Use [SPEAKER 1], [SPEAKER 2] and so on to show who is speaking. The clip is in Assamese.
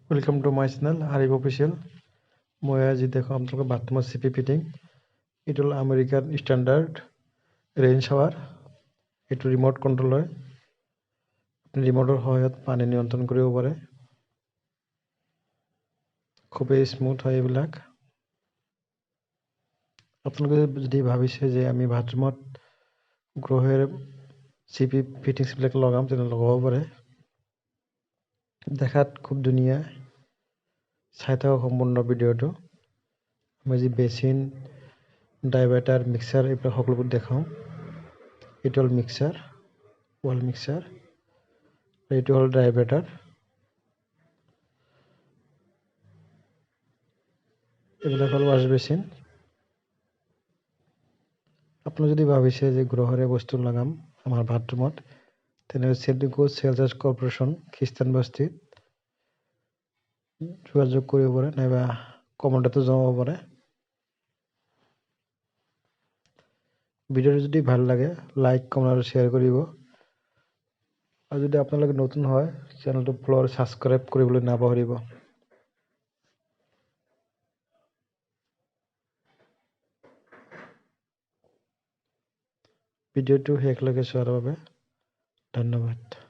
[SPEAKER 1] Welcome to my channel Arif Official. মই আজি দেখো আপোনালোকৰ বাথৰুমৰ চিপি ফিটিং। এইটো হ'ল আমেৰিকান ষ্টেণ্ডাৰ্ড ৰেইন শাৱাৰ। এইটো ৰিম'ট কণ্ট্ৰল হয়। আপুনি ৰিম'টৰ সহায়ত পানী নিয়ন্ত্ৰণ কৰিব পাৰে। খুবেই স্মুথ হয় এইবিলাক। আপোনালোকে যদি ভাবিছে যে আমি বাথৰুমত গ্ৰহেৰ চিপি ফিটিংছবিলাক লগাম তেনে লগাব পাৰে। দেখাত খুব ধুনীয়া। চাই থাকক সম্পূৰ্ণ ভিডিঅ'টো। আমি যি বেচিন ডাইভাৰ্টাৰ মিক্সাৰ এইবিলাক সকলোবোৰ দেখাওঁ। এইটো হ'ল মিক্সাৰ, ৱাল মিক্সাৰ, এইটো হ'ল ডাইভাৰ্টাৰ। এইবিলাক হ'ল ৱাছ বেচিন। আপুনি যদি ভাবিছে যে গ্ৰহৰে বস্তু লগাম আমাৰ বাথৰুমত তেনে চেডুকো চেলচাৰ্জ কৰ্পোৰেশ্যন খ্ৰীষ্টান বস্তিত যোগাযোগ কৰিব পাৰে নাইবা কমেণ্টতো জনাব পাৰে। ভিডিঅ'টো যদি ভাল লাগে লাইক কমেণ্ট আৰু শ্বেয়াৰ কৰিব। আৰু যদি আপোনালোকে নতুন হয় চেনেলটো ফ'ল' আৰু ছাবস্ক্ৰাইব কৰিবলৈ নাপাহৰিব। ভিডিঅ'টো শেষলৈকে চোৱাৰ বাবে ধন্যবাদ।